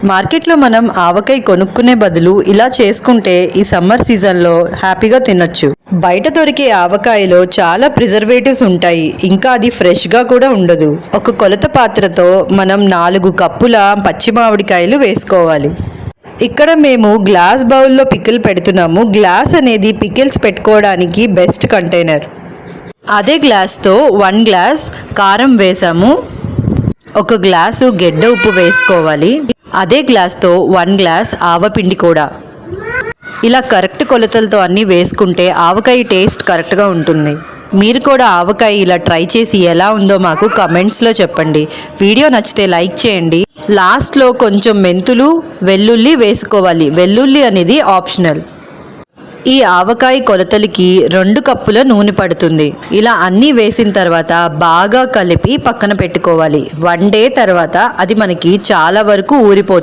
మార్కెట్లో మనం ఆవకాయ కొనుక్కునే బదులు ఇలా చేసుకుంటే ఈ సమ్మర్ సీజన్లో హ్యాపీగా తినొచ్చు. బయట దొరికే ఆవకాయలో చాలా ప్రిజర్వేటివ్స్ ఉంటాయి, ఇంకా అది ఫ్రెష్గా కూడా ఉండదు. ఒక కొలత పాత్రతో మనం 4 కప్పుల పచ్చి మామిడికాయలు వేసుకోవాలి. ఇక్కడ మేము గ్లాస్ బౌల్లో పికిల్ పెడుతున్నాము. గ్లాస్ అనేది పికిల్స్ పెట్టుకోవడానికి బెస్ట్ కంటైనర్. అదే గ్లాస్తో 1 గ్లాస్ కారం వేసాము. 1 గ్లాసు గెడ్డ ఉప్పు వేసుకోవాలి. అదే గ్లాస్తో 1 గ్లాస్ ఆవపిండి కూడా. ఇలా కరెక్ట్ కొలతలతో అన్నీ వేసుకుంటే ఆవకాయ టేస్ట్ కరెక్ట్గా ఉంటుంది. మీరు కూడా ఆవకాయ ఇలా ట్రై చేసి ఎలా ఉందో మాకు కమెంట్స్లో చెప్పండి. వీడియో నచ్చితే లైక్ చేయండి. లాస్ట్లో కొంచెం మెంతులు, వెల్లుల్లి వేసుకోవాలి. వెల్లుల్లి అనేది ఆప్షనల్. ఈ ఆవకాయ కొలతలకి 2 కప్పుల నూనె పడుతుంది. ఇలా అన్నీ వేసిన తర్వాత బాగా కలిపి పక్కన పెట్టుకోవాలి. 1 డే తర్వాత అది మనకి చాలా వరకు ఊరిపోతుంది.